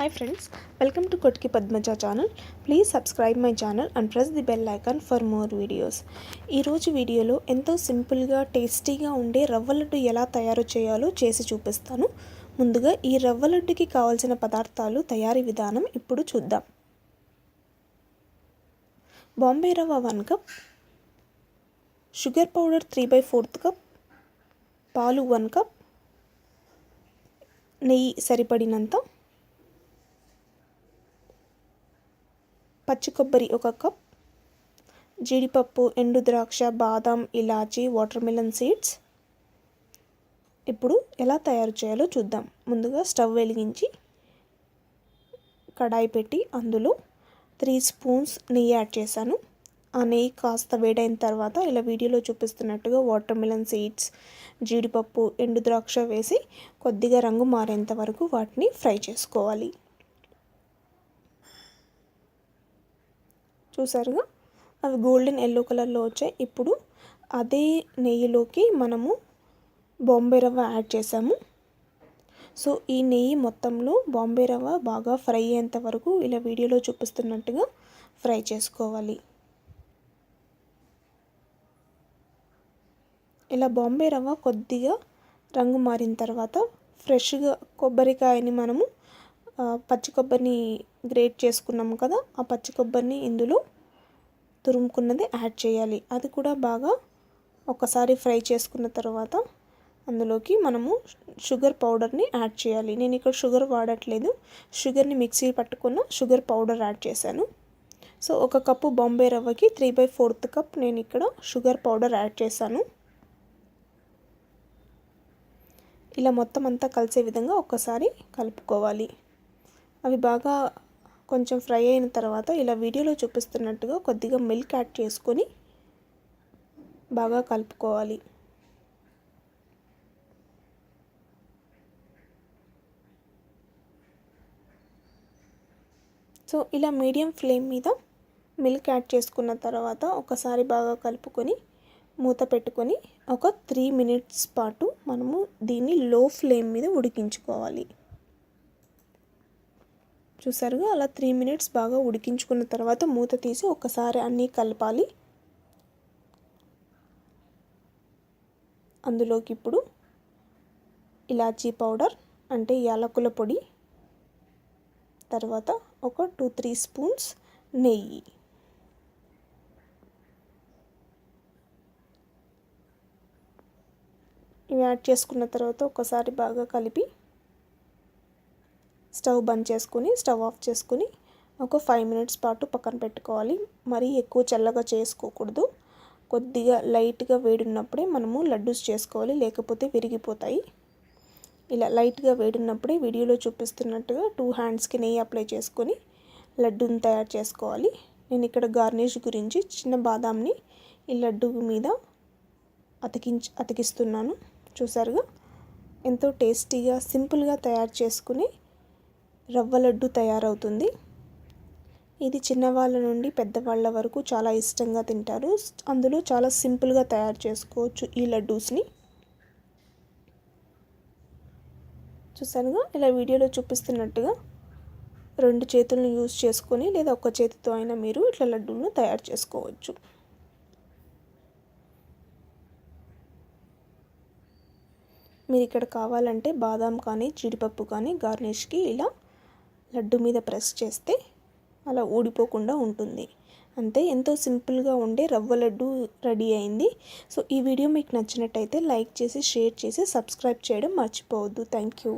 Hi friends, welcome to Kotki Padmaja channel. Please subscribe my channel and press the bell icon for more videos. ఈ రోజు వీడియోలో ఎంతో simple గా టేస్టీగా ఉండే రవ్వ లడ్డు ఎలా తయారు చేయాలో చేసి చూపిస్తాను. ముందుగా ఈ రవ్వ లడ్డుకి కావాల్సిన పదార్థాలు తయారీ విధానం ఇప్పుడు చూద్దాం. బాంబే రవ్వ 1 కప్, షుగర్ పౌడర్ 3/4 కప్, పాలు 1 కప్, నెయ్యి సరిపడినంత, పచ్చి కొబ్బరి 1 కప్, జీడిపప్పు, ఎండు ద్రాక్ష, బాదం, ఇలాచి, వాటర్ మిలన్ సీడ్స్. ఇప్పుడు ఎలా తయారు చేయాలో చూద్దాం. ముందుగా స్టవ్ వెలిగించి కడాయి పెట్టి అందులో 3 స్పూన్స్ నెయ్యి యాడ్ చేశాను. ఆ నెయ్యి కాస్త వేడైన తర్వాత ఇలా వీడియోలో చూపిస్తున్నట్టుగా వాటర్ మిలన్ సీడ్స్, జీడిపప్పు, ఎండు ద్రాక్ష వేసి కొద్దిగా రంగు మారేంత వరకు వాటిని ఫ్రై చేసుకోవాలి. చూసారుగా అవి గోల్డెన్ ఎల్లో కలర్లో వచ్చాయి. ఇప్పుడు అదే నెయ్యిలోకి మనము బాంబే రవ్వ యాడ్ చేసాము. సో ఈ నెయ్యి మొత్తంలో బాంబే రవ్వ బాగా ఫ్రై అయ్యేంత వరకు ఇలా వీడియోలో చూపిస్తున్నట్టుగా ఫ్రై చేసుకోవాలి. ఇలా బాంబే రవ్వ కొద్దిగా రంగు మారిన తర్వాత ఫ్రెష్గా కొబ్బరికాయని మనము పచ్చి కొబ్బరిని గ్రేట్ చేసుకున్నాము కదా, ఆ పచ్చి కొబ్బరిని ఇందులో తురుముకున్నది యాడ్ చేయాలి. అది కూడా బాగా ఒకసారి ఫ్రై చేసుకున్న తర్వాత అందులోకి మనము షుగర్ పౌడర్ని యాడ్ చేయాలి. నేను ఇక్కడ షుగర్ వాడట్లేదు, షుగర్ని మిక్సీ పట్టుకున్న షుగర్ పౌడర్ యాడ్ చేశాను. సో 1 కప్పు బాంబే రవ్వకి 3/4 కప్ నేను ఇక్కడ షుగర్ పౌడర్ యాడ్ చేశాను. ఇలా మొత్తం అంతా కలిసే విధంగా ఒక్కసారి కలుపుకోవాలి. అవి బాగా కొంచెం ఫ్రై అయిన తర్వాత ఇలా వీడియోలో చూపిస్తున్నట్టుగా కొద్దిగా మిల్క్ యాడ్ చేసుకొని బాగా కలుపుకోవాలి. సో ఇలా మీడియం ఫ్లేమ్ మీద మిల్క్ యాడ్ చేసుకున్న తర్వాత ఒకసారి బాగా కలుపుకొని మూత పెట్టుకొని ఒక 3 మినిట్స్ పాటు మనము దీన్ని లో ఫ్లేమ్ మీద ఉడికించుకోవాలి. చూసారుగా అలా 3 మినిట్స్ బాగా ఉడికించుకున్న తర్వాత మూత తీసి ఒకసారి అన్నీ కలపాలి. అందులోకి ఇప్పుడు ఇలాచీ పౌడర్ అంటే యాలకుల పొడి, తర్వాత ఒక 2-3 స్పూన్స్ నెయ్యి, ఇవి యాడ్ చేసుకున్న తర్వాత ఒకసారి బాగా కలిపి స్టవ్ బంద్ చేసుకొని స్టవ్ ఆఫ్ చేసుకొని ఒక 5 మినిట్స్ పాటు పక్కన పెట్టుకోవాలి. మరీ ఎక్కువ చల్లగా చేసుకోకూడదు, కొద్దిగా లైట్గా వేడున్నప్పుడే మనము లడ్డూస్ చేసుకోవాలి, లేకపోతే విరిగిపోతాయి. ఇలా లైట్గా వేడున్నప్పుడే వీడియోలో చూపిస్తున్నట్టుగా 2 హ్యాండ్స్కి నెయ్యి అప్లై చేసుకొని లడ్డూని తయారు చేసుకోవాలి. నేను ఇక్కడ గార్నిష్ గురించి చిన్న బాదాంని ఈ లడ్డూ మీద అతికిస్తున్నాను. చూసారుగా ఎంతో టేస్టీగా సింపుల్గా తయారు చేసుకుని రవ్వ లడ్డు తయారవుతుంది. ఇది చిన్నవాళ్ళ నుండి పెద్దవాళ్ళ వరకు చాలా ఇష్టంగా తింటారు. అందులో చాలా సింపుల్గా తయారు చేసుకోవచ్చు ఈ లడ్డూస్ని. చూసారుగా ఇలా వీడియోలో చూపిస్తున్నట్టుగా 2 చేతులను యూజ్ చేసుకొని లేదా ఒక చేతితో అయినా మీరు ఇట్లా లడ్డూలను తయారు చేసుకోవచ్చు. మీరు ఇక్కడ కావాలంటే బాదాం కానీ జీడిపప్పు కానీ గార్నిష్కి ఇలా లడ్డు మీద ప్రెస్ చేస్తే అలా ఊడిపోకుండా ఉంటుంది. అంతే, ఎంతో సింపుల్గా ఉండే రవ్వ లడ్డు రెడీ అయింది. సో ఈ వీడియో మీకు నచ్చినట్టయితే లైక్ చేసి షేర్ చేసి సబ్స్క్రైబ్ చేయడం మర్చిపోవద్దు. Thank you.